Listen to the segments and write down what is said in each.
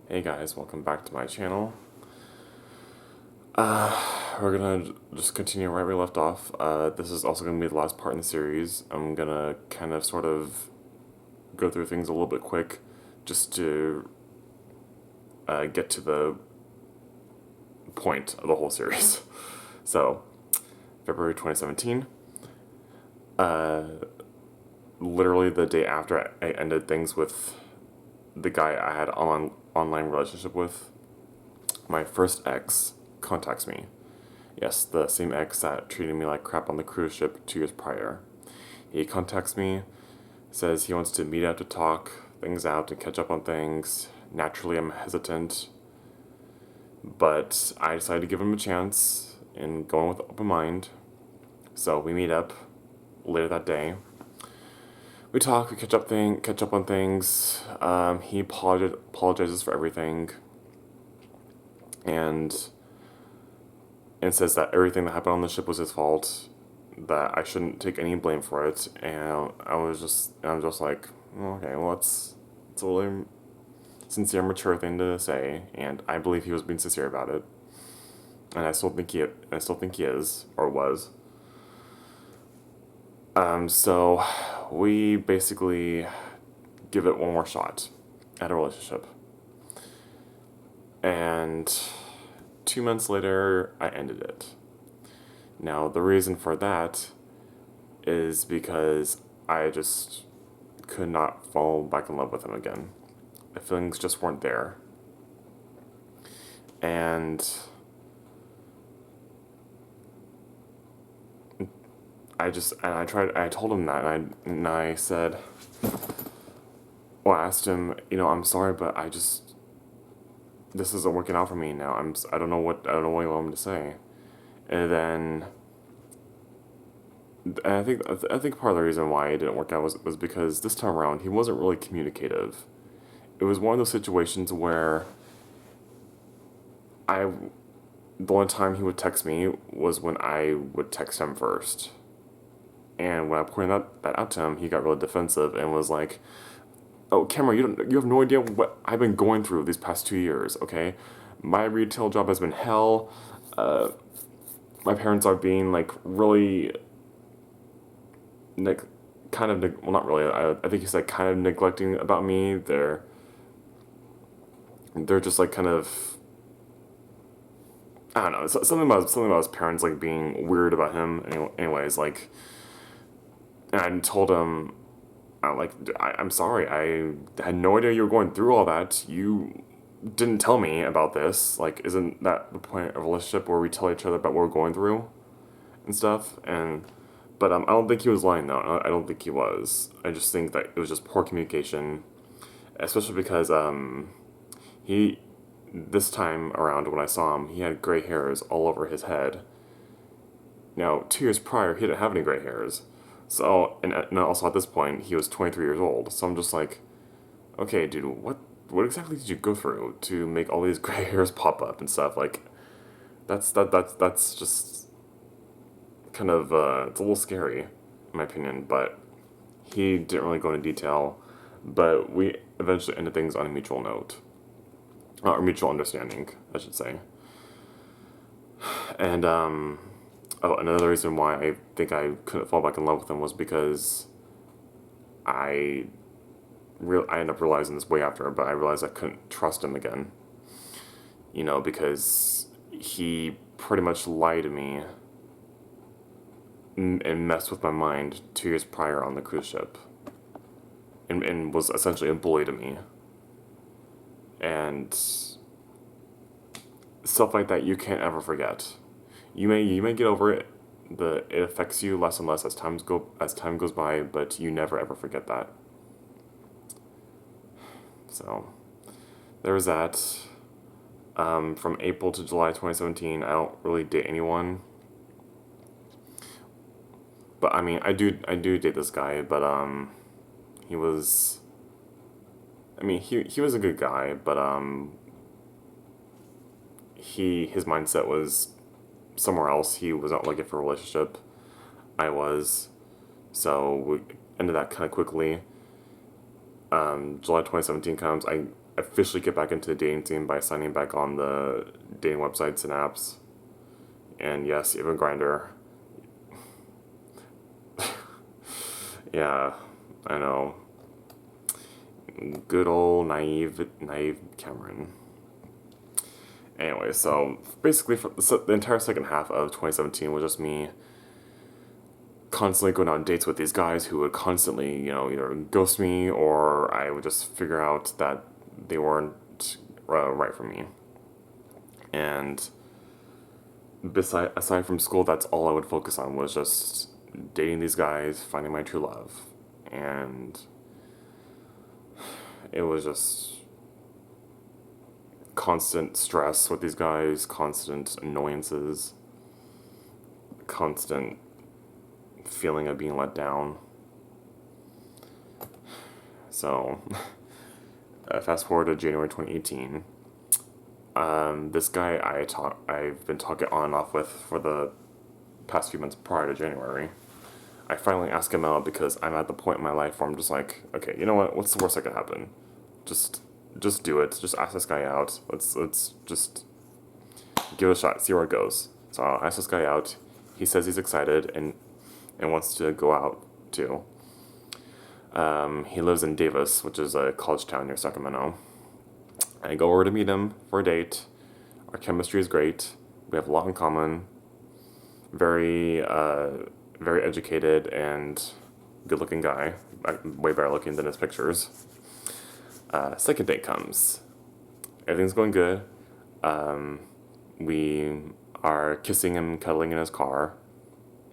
Hey guys, welcome back to my channel. We're gonna just continue right where we left off. This is also gonna be the last part in the series. I'm gonna kind of sort of go through things a little bit quick just to get to the point of the whole series. So, February 2017, literally the day after I ended things with the guy I had online relationship with, my first ex contacts me. Yes, the same ex that treated me like crap on the cruise ship 2 years prior. He contacts me, says he wants to meet up to talk things out and catch up on things. Naturally, I'm hesitant, but I decided to give him a chance and go in with an open mind. So we meet up later that day. We talk, we catch up on things. He apologizes for everything, and says that everything that happened on the ship was his fault, that I shouldn't take any blame for it. And I'm just like, okay, well, it's a really sincere, mature thing to say, and I believe he was being sincere about it, and I still think he is or was. So we basically give it one more shot at a relationship, and 2 months later, I ended it. Now, the reason for that is because I just could not fall back in love with him again. The feelings just weren't there. And I told him that, and I said, well, I asked him, I'm sorry, but this isn't working out for me now. I don't know what you want me to say. And then, and I think part of the reason why it didn't work out was because this time around, he wasn't really communicative. It was one of those situations where I the only time he would text me was when I would text him first. And when I pointed that out to him, he got really defensive and was like, "Oh, Cameron, you have no idea what I've been going through these past 2 years. Okay, my retail job has been hell. My parents are being like really, well, not really. I think he said kind of neglecting about me. They're just like kind of, I don't know, something about his parents like being weird about him. Anyways, like, and I told him, I'm sorry, I had no idea you were going through all that. You didn't tell me about this. Like, isn't that the point of a relationship where we tell each other about what we're going through and stuff? But I don't think he was lying though. I don't think he was. I just think that it was just poor communication, especially because he this time around when I saw him, he had gray hairs all over his head. Now, 2 years prior, he didn't have any gray hairs. So, and also at this point, he was 23 years old. So I'm just like, okay, dude, what exactly did you go through to make all these gray hairs pop up and stuff? Like, that's just kind of it's a little scary, in my opinion. But he didn't really go into detail. But we eventually ended things on a mutual note, or mutual understanding, I should say. And oh, another reason why I think I couldn't fall back in love with him was because I I ended up realizing this way after, but I realized I couldn't trust him again. Because he pretty much lied to me and messed with my mind 2 years prior on the cruise ship, and was essentially a bully to me. And stuff like that you can't ever forget. You may get over it. It affects you less and less as time goes by, but you never ever forget that. So there was that. From April to July 2017, I don't really date anyone. But I mean, I do date this guy, but he was. I mean, he was a good guy, but his mindset was somewhere else. He was not looking for a relationship. I was, so we ended that kind of quickly. July 2017 comes. officially get back into the dating scene by signing back on the dating websites and apps. And yes, even Grindr. Yeah, I know. Good old naive Cameron. Anyway, so basically, so the entire second half of 2017 was just me constantly going on dates with these guys who would constantly, either ghost me or I would just figure out that they weren't right for me. And aside from school, that's all I would focus on was just dating these guys, finding my true love. And it was just constant stress with these guys, constant annoyances, constant feeling of being let down. So, fast forward to January 2018. This guy I've been talking on and off with for the past few months prior to January. I finally asked him out because I'm at the point in my life where I'm just like, okay, you know what? What's the worst that could happen? Just do it. Just ask this guy out. Let's just give it a shot. See where it goes. So I'll ask this guy out. He says he's excited and wants to go out too. He lives in Davis, which is a college town near Sacramento. I go over to meet him for a date. Our chemistry is great. We have a lot in common. Very, very educated and good-looking guy. Way better looking than his pictures. Second date comes. Everything's going good. We are kissing and cuddling in his car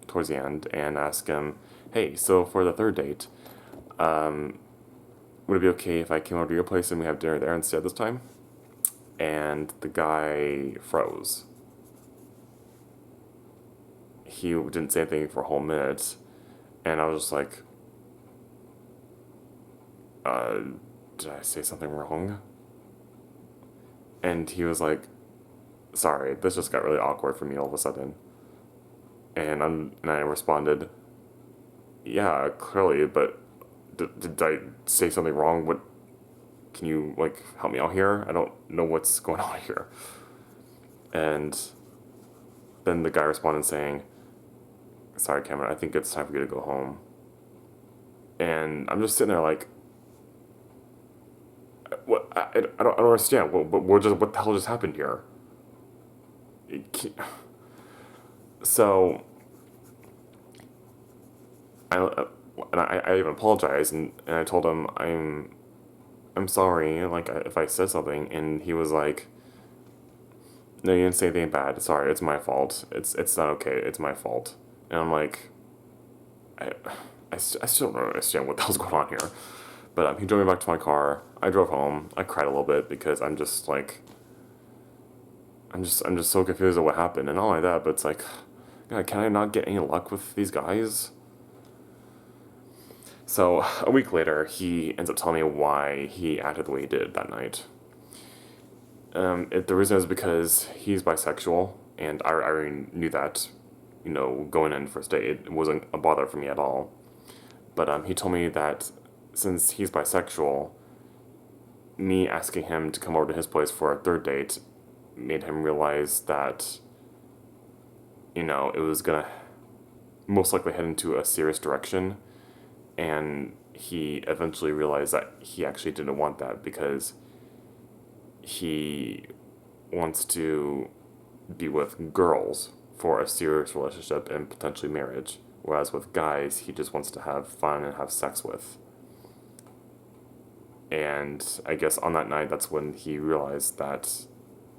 towards the end, and ask him, hey, so for the third date, would it be okay if I came over to your place and we have dinner there instead this time? And the guy froze. He didn't say anything for a whole minute, and I was just like, did I say something wrong? And he was like, sorry, this just got really awkward for me all of a sudden. And I responded, yeah, clearly, but did I say something wrong? What, can you, help me out here? I don't know what's going on here. And then the guy responded saying, sorry, Cameron, I think it's time for you to go home. And I'm just sitting there like, what? I don't understand. What the hell just happened here? So, I even apologized and I told him I'm sorry, if I said something, and he was like, no, you didn't say anything bad. Sorry, it's my fault. It's not okay. It's my fault. And I'm like, I still don't understand what the hell's going on here. But he drove me back to my car. I drove home. I cried a little bit because I'm just so confused at what happened, and not only that, but it's like, God, can I not get any luck with these guys? So a week later, he ends up telling me why he acted the way he did that night. The reason is because he's bisexual, and I already knew that, going in first date. It wasn't a bother for me at all. But he told me that since he's bisexual, me asking him to come over to his place for a third date made him realize that, it was gonna most likely head into a serious direction, and he eventually realized that he actually didn't want that because he wants to be with girls for a serious relationship and potentially marriage, whereas with guys, he just wants to have fun and have sex with. And I guess on that night, that's when he realized that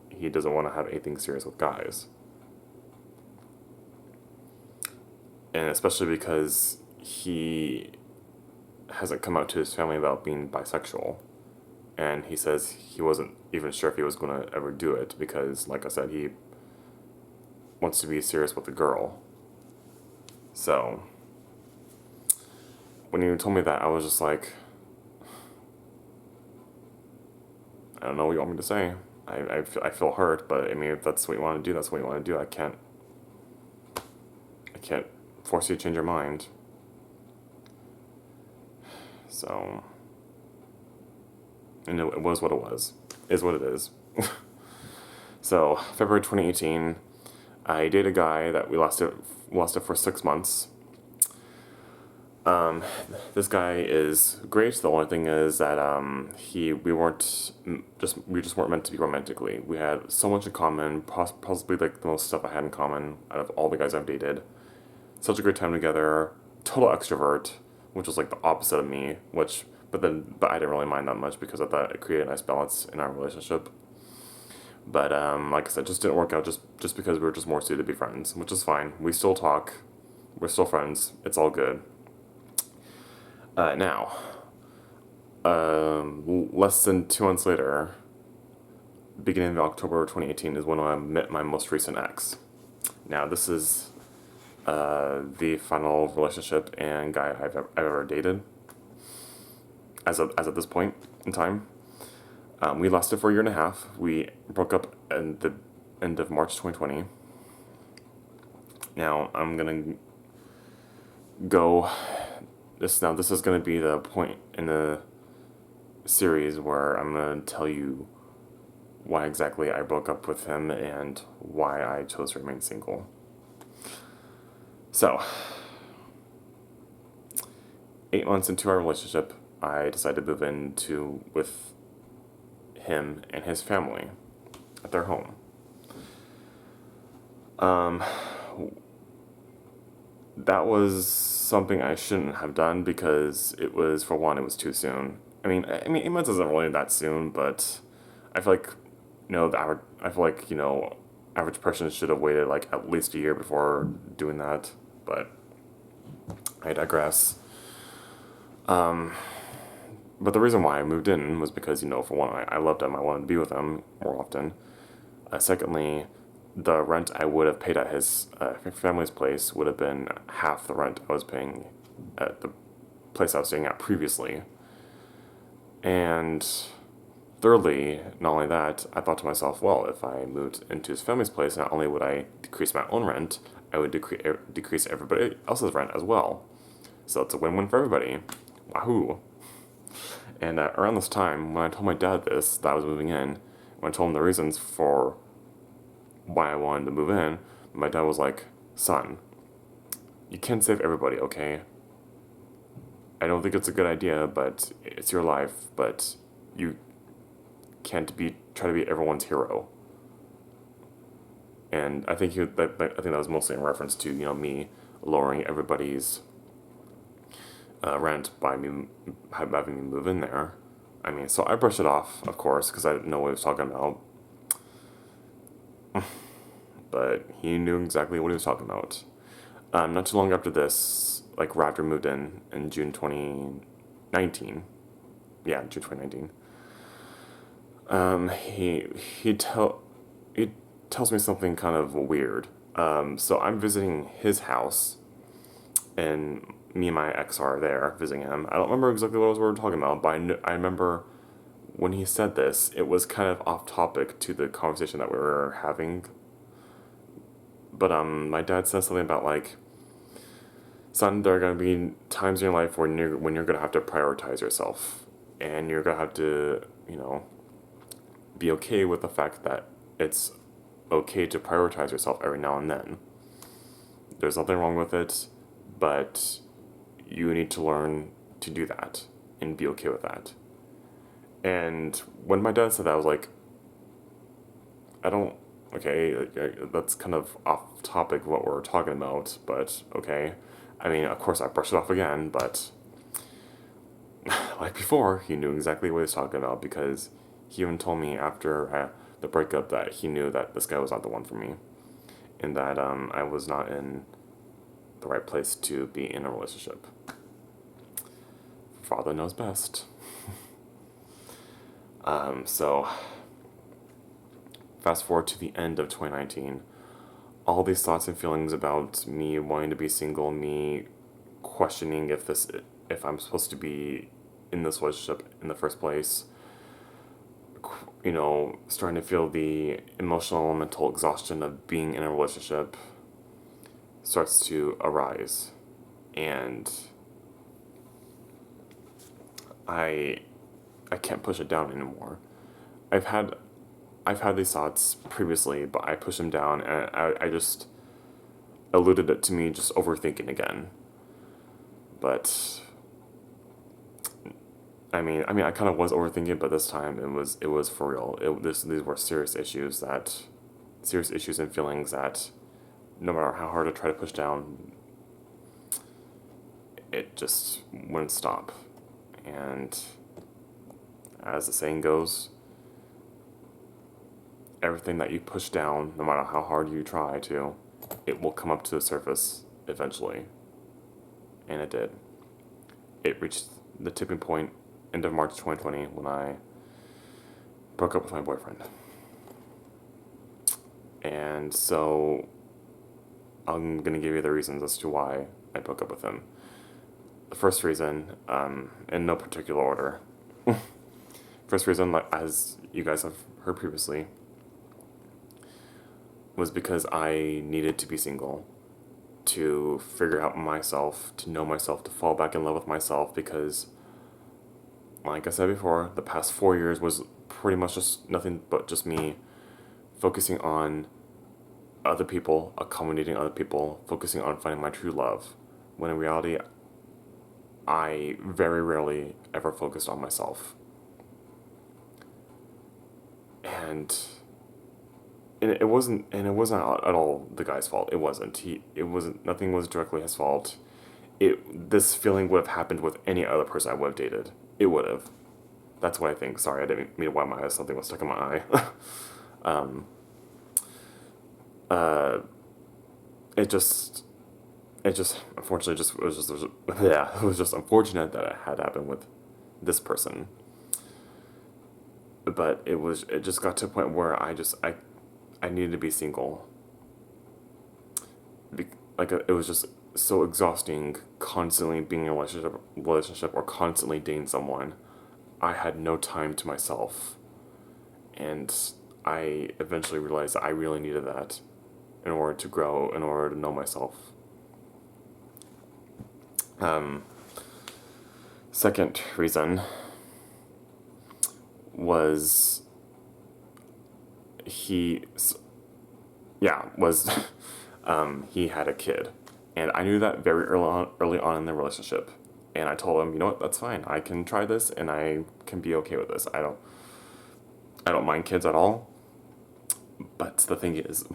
he doesn't want to have anything serious with guys. And especially because he hasn't come out to his family about being bisexual. And he says he wasn't even sure if he was going to ever do it because, like I said, he wants to be serious with a girl. So, when he told me that, I was just like, I don't know what you want me to say. I feel hurt, but I mean, if that's what you want to do, that's what you want to do. I can't force you to change your mind. So, and it was what it was. Is what it is. So February 2018, I dated a guy that we lasted for 6 months. This guy is great. The only thing is that we just weren't meant to be romantically. We had so much in common, possibly like the most stuff I had in common out of all the guys I've dated. Such a great time together. Total extrovert, which was like the opposite of me. But I didn't really mind that much because I thought it created a nice balance in our relationship. But like I said, just didn't work out just because we were just more suited to be friends, which is fine. We still talk. We're still friends. It's all good. Now, less than 2 months later, beginning of October 2018 is when I met my most recent ex. Now, this is the final relationship and guy I've ever dated as of this point in time. We lasted for a year and a half. We broke up at the end of March 2020. Now, I'm going to go this is going to be the point in the series where I'm going to tell you why exactly I broke up with him and why I chose to remain single. So, 8 months into our relationship, I decided to move in with him and his family at their home. That was something I shouldn't have done because for one, it was too soon. I mean, 8 months isn't really that soon, but I feel like, average person should have waited like at least a year before doing that. But I digress. But the reason why I moved in was because, for one, I loved him. I wanted to be with him more often. Secondly, the rent I would have paid at his family's place would have been half the rent I was paying at the place I was staying at previously. And thirdly, not only that, I thought to myself, well, if I moved into his family's place, not only would I decrease my own rent, I would decrease everybody else's rent as well. So it's a win-win for everybody. Wahoo! And around this time, when I told my dad that I was moving in, when I told him the reasons for why I wanted to move in, my dad was like, son, you can't save everybody, okay? I don't think it's a good idea, but it's your life, but you can't try to be everyone's hero. And I think that was mostly in reference to, me lowering everybody's rent by me having me move in there. So I brushed it off, of course, because I didn't know what he was talking about. But he knew exactly what he was talking about. Not too long after this, like right after moved in June 2019. Yeah, June 2019. He tells me something kind of weird. So I'm visiting his house, and me and my ex are there visiting him. I don't remember exactly what we were talking about, but I remember when he said this, it was kind of off topic to the conversation that we were having. But my dad said something about like, son, there are gonna be times in your life when you're gonna have to prioritize yourself, and you're gonna have to be okay with the fact that it's okay to prioritize yourself every now and then. There's nothing wrong with it, but you need to learn to do that and be okay with that. And when my dad said that, I was like, okay, that's kind of off topic what we're talking about, but okay. Of course I brushed it off again, but like before, he knew exactly what he was talking about because he even told me after the breakup that he knew that this guy was not the one for me and that I was not in the right place to be in a relationship. Father knows best. So, fast forward to the end of 2019. All these thoughts and feelings about me wanting to be single, me questioning if I'm supposed to be in this relationship in the first place, starting to feel the emotional and mental exhaustion of being in a relationship starts to arise. And I I can't push it down anymore. I've had I've had these thoughts previously, but I pushed them down, and I just alluded it to me just overthinking again. But I kind of was overthinking, but this time it was for real. These were serious issues and feelings that no matter how hard I try to push down, it just wouldn't stop. And as the saying goes, everything that you push down, no matter how hard you try to, it will come up to the surface eventually. And it did. It reached the tipping point end of March 2020 when I broke up with my boyfriend. And so I'm going to give you the reasons as to why I broke up with him. The first reason, in no particular order, first reason, like, as you guys have heard previously, was because I needed to be single, to figure out myself, to know myself, to fall back in love with myself, because, like I said before, the past 4 years was pretty much just nothing but just me focusing on other people, accommodating other people, focusing on finding my true love, when in reality, I very rarely ever focused on myself. And it wasn't at all the guy's fault. It wasn't nothing was directly his fault. This feeling would have happened with any other person I would have dated. It would have. That's what I think. Sorry, I didn't mean to wipe my eyes. Something was stuck in my eye. um, uh, it just, unfortunately, yeah, it was just unfortunate that it had happened with this person. But it just got to a point where I needed to be single. It was just so exhausting constantly being in a relationship or constantly dating someone. I had no time to myself. And I eventually realized that I really needed that in order to grow, in order to know myself. Second reason was he, yeah, was he had a kid, and I knew that very early on in the relationship. And I told him, you know what, that's fine. I can try this, and I can be okay with this. I don't mind kids at all. But the thing is,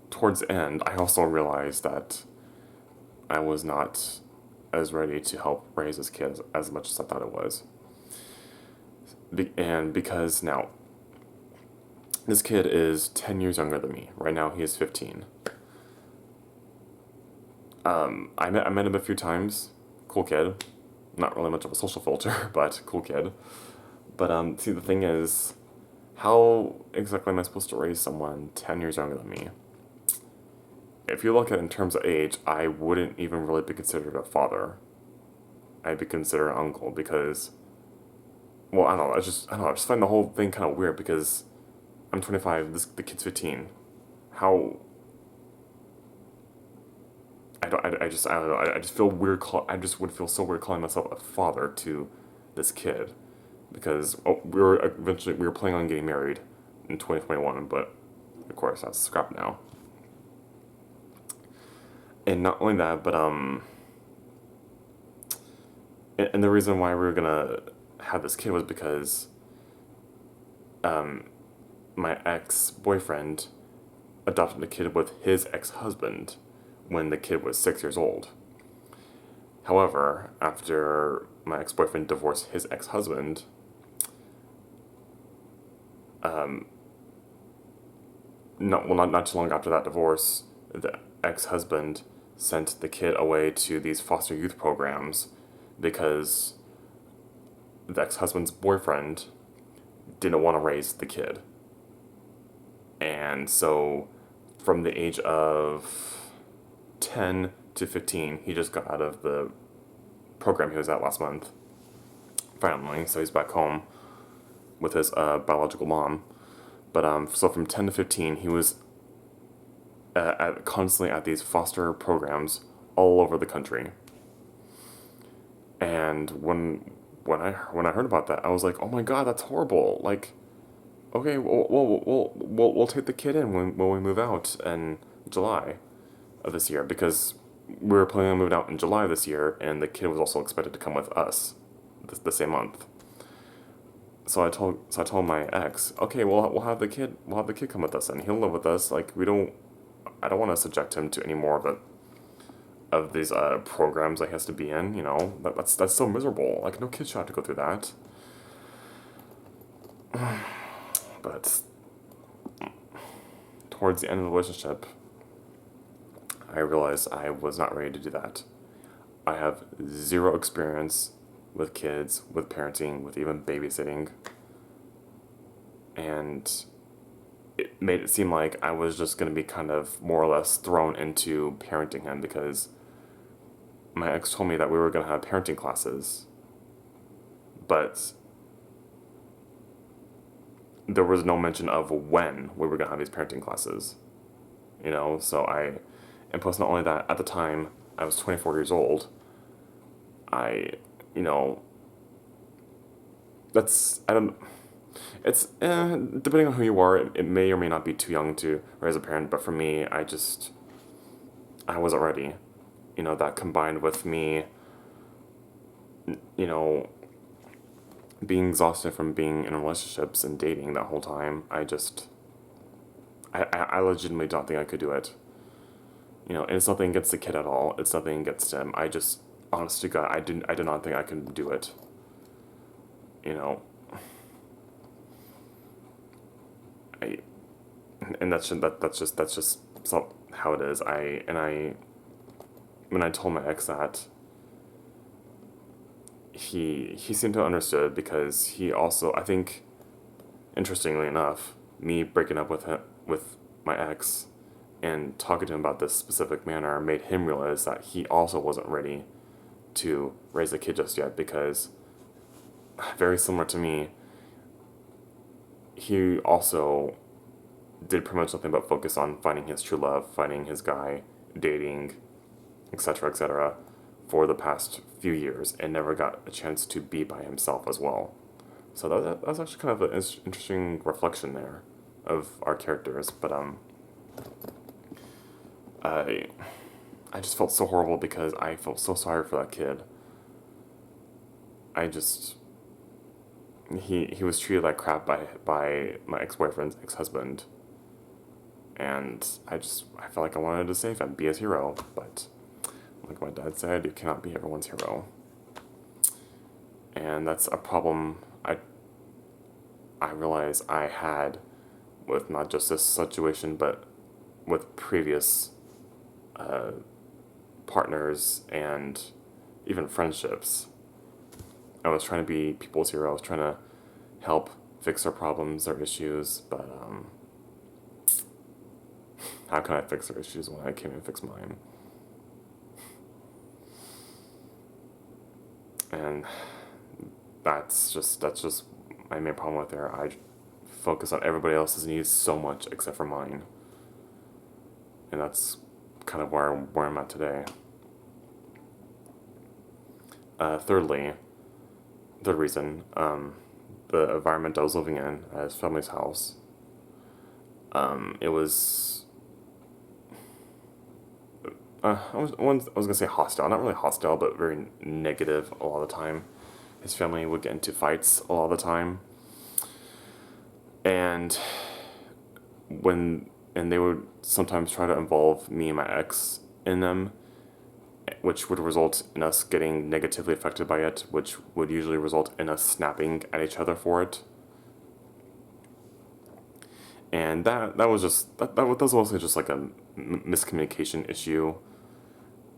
towards the end, I also realized that I was not as ready to help raise his kids as much as I thought it was. And because now, this kid is 10 years younger than me. Right now, he is 15. I met him a few times. Cool kid. Not really much of a social filter, but cool kid. But see, the thing is, how exactly am I supposed to raise someone 10 years younger than me? If you look at it in terms of age, I wouldn't even really be considered a father. I'd be considered an uncle because, well, I don't know. I don't know. I just find the whole thing kind of weird because I'm 25. The kid's 15. How? I don't know. I just feel weird. I just would feel so weird calling myself a father to this kid, because we were planning on getting married in 2021, but of course that's scrapped now. And not only that, but and the reason why we were gonna have this kid was because my ex boyfriend adopted a kid with his ex husband when the kid was 6 years old. However, after my ex boyfriend divorced his ex husband, not too long after that divorce, the ex husband sent the kid away to these foster youth programs because the ex husband's boyfriend didn't want to raise the kid. And so, from the age of 10 to 15, he just got out of the program he was at last month, finally, so he's back home with his biological mom. But so from 10 to 15, he was constantly at these foster programs all over the country. And when when I heard about that, I was like, oh my god, that's horrible. Like, okay, we'll take the kid in when we move out in July of this year, because we were planning on moving out in July this year, and the kid was also expected to come with us the same month. So I told my ex, okay, we'll have the kid come with us, and he'll live with us. Like, I don't want to subject him to any more of these programs that he has to be in. You know, that's so miserable. Like, no kid should have to go through that. But towards the end of the relationship, I realized I was not ready to do that. I have zero experience with kids, with parenting, with even babysitting. And it made it seem like I was just going to be kind of more or less thrown into parenting him, because my ex told me that we were going to have parenting classes, but there was no mention of when we were going to have these parenting classes. You know, and plus, not only that, at the time, I was 24 years old. I, you know, I don't, it's, depending on who you are, it may or may not be too young to raise a parent, but for me, I wasn't ready. You know, that combined with me, you know, being exhausted from being in relationships and dating that whole time, I legitimately don't think I could do it. You know, and it's nothing against the kid at all. It's nothing against him. Honest to God, I did not think I could do it. You know, I, and that's just how it is. When I told my ex that, he seemed to understood, because he also, I think, interestingly enough, me breaking up with my ex and talking to him about this specific manner made him realize that he also wasn't ready to raise a kid just yet, because very similar to me, he also did pretty much nothing but focus on finding his true love, finding his guy, dating, etc., for the past few years, and never got a chance to be by himself as well. So that's actually kind of an interesting reflection there of our characters. But I I just felt so horrible, because I felt so sorry for that kid. I just he was treated like crap by my ex boyfriend's ex husband, and I felt like I wanted to save him, be his hero, but like my dad said, you cannot be everyone's hero, and that's a problem I realized I had with not just this situation, but with previous partners and even friendships. I was trying to be people's hero. I was trying to help fix their problems, their issues, but how can I fix their issues when I can't even fix mine? And that's just my main problem with there. I focus on everybody else's needs so much except for mine, and that's kind of where I'm at today. Third reason, the environment I was living in at his family's house, it was, I was gonna say hostile, not really hostile, but very negative a lot of the time. His family would get into fights a lot of the time, and and they would sometimes try to involve me and my ex in them, which would result in us getting negatively affected by it, which would usually result in us snapping at each other for it. And that was just that was also just like a miscommunication issue,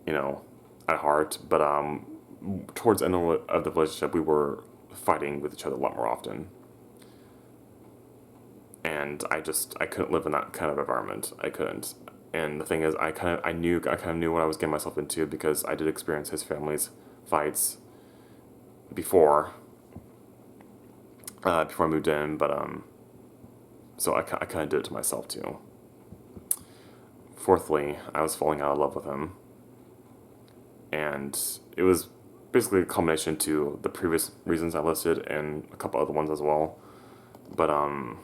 you know, at heart. But towards the end of the relationship, we were fighting with each other a lot more often, and I couldn't live in that kind of environment. I couldn't. And the thing is, I kind of knew what I was getting myself into, because I did experience his family's fights before before I moved in. But so I kind of did it to myself too. Fourthly, I was falling out of love with him, and it was basically a combination to the previous reasons I listed and a couple other ones as well. But I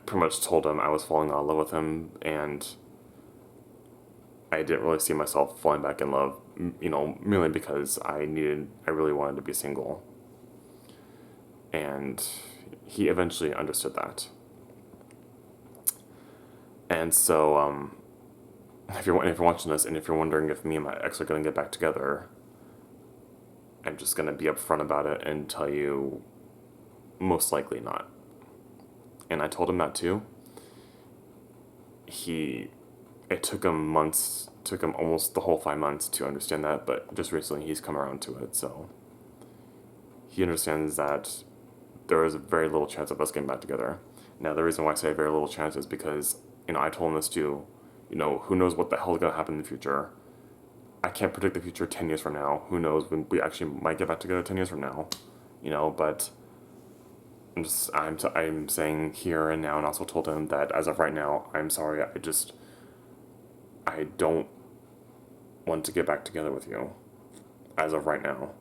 pretty much told him I was falling out of love with him, and I didn't really see myself falling back in love, merely because I really wanted to be single. And he eventually understood that. And so, if you're watching this and if you're wondering if me and my ex are gonna get back together, I'm just gonna be upfront about it and tell you, most likely not. And I told him that too. It took him months, took him almost the whole 5 months to understand that, but just recently he's come around to it, so he understands that there is a very little chance of us getting back together. Now, the reason why I say very little chance is because, I told him this too, who knows what the hell is going to happen in the future. I can't predict the future 10 years from now. Who knows when we actually might get back together 10 years from now, but I'm saying here and now, and also told him that as of right now, I'm sorry, I don't want to get back together with you as of right now.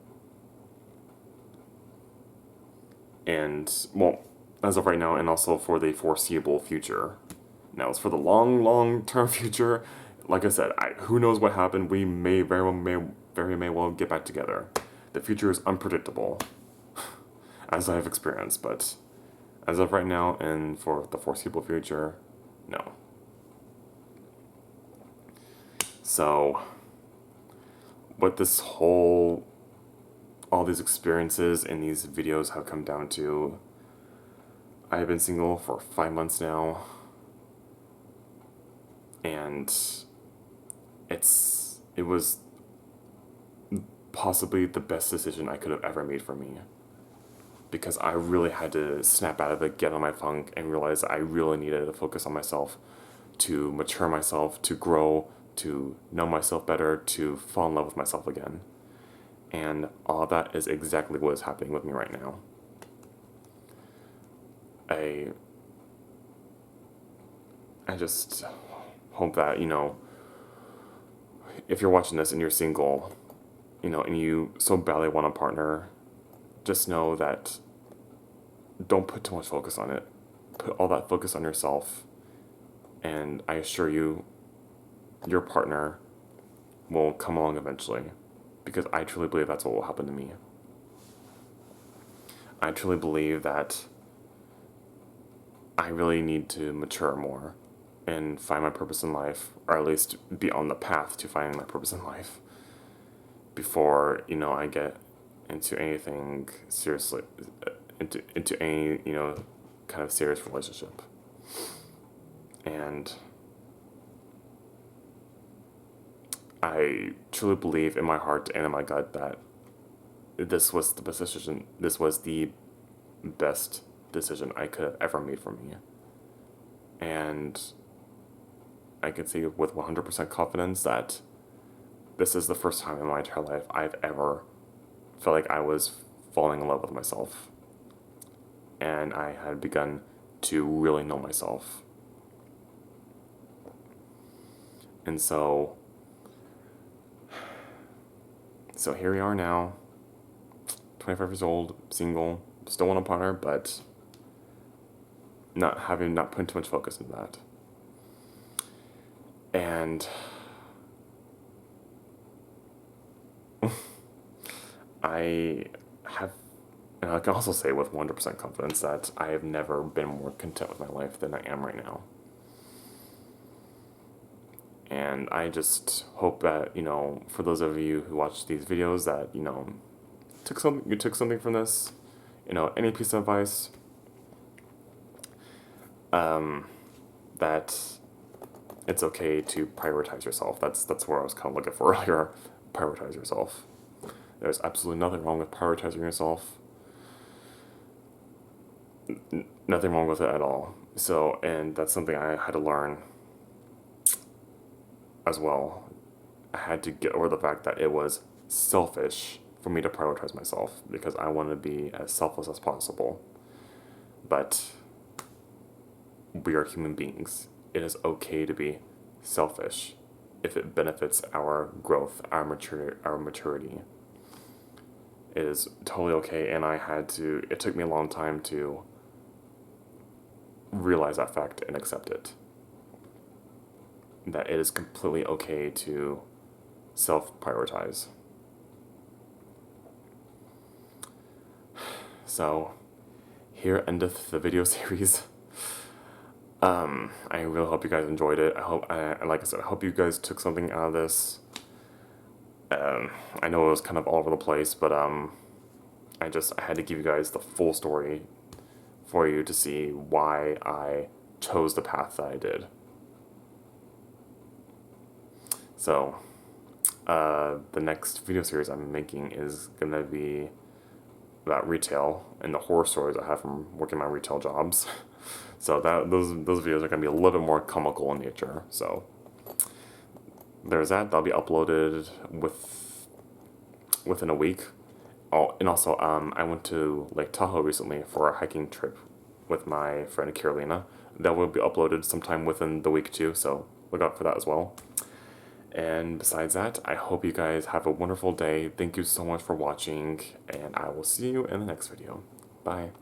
And, well, as of right now, and also for the foreseeable future. Now, as for the long term future, like I said, who knows what happened? We may very well get back together. The future is unpredictable, as I have experienced, but as of right now and for the foreseeable future, no. So, what all these experiences and these videos have come down to, I have been single for 5 months now, and it was possibly the best decision I could have ever made for me, because I really had to snap out of it, get on my funk, and realize I really needed to focus on myself, to mature myself, to grow, to know myself better, to fall in love with myself again. And all of that is exactly what is happening with me right now. I just hope that, if you're watching this and you're single, and you so badly want a partner, just know that don't put too much focus on it. Put all that focus on yourself, and I assure you, your partner will come along eventually, because I truly believe that's what will happen to me. I truly believe that I really need to mature more and find my purpose in life, or at least be on the path to finding my purpose in life, before, I get into anything seriously, into any, kind of serious relationship. And I truly believe in my heart and in my gut that this was the best decision. This was the best decision I could have ever made for me. And I can say with 100% confidence that this is the first time in my entire life I've ever felt like I was falling in love with myself. And I had begun to really know myself. And so here we are now, 25 years old, single, still want a partner, but not putting too much focus into that. And I can also say with 100% confidence that I have never been more content with my life than I am right now. And I just hope that, for those of you who watch these videos, that, you took something from this, any piece of advice, that it's okay to prioritize yourself. That's where I was kind of looking for earlier. Prioritize yourself. There's absolutely nothing wrong with prioritizing yourself. Nothing wrong with it at all. So, and that's something I had to learn as well. I had to get over the fact that it was selfish for me to prioritize myself, because I want to be as selfless as possible. But we are human beings. It is okay to be selfish if it benefits our growth, our maturity. It is totally okay, and it took me a long time to realize that fact and accept it. That it is completely okay to self-prioritize. So, here endeth the video series. I really hope you guys enjoyed it. Like I said, I hope you guys took something out of this. I know it was kind of all over the place, but I had to give you guys the full story for you to see why I chose the path that I did. So, the next video series I'm making is gonna be about retail and the horror stories I have from working my retail jobs. So those videos are gonna be a little bit more comical in nature. So there's that. That'll be uploaded within a week. Oh, and also I went to Lake Tahoe recently for a hiking trip with my friend Carolina. That will be uploaded sometime within the week too. So look out for that as well. And besides that, I hope you guys have a wonderful day. Thank you so much for watching, and I will see you in the next video. Bye.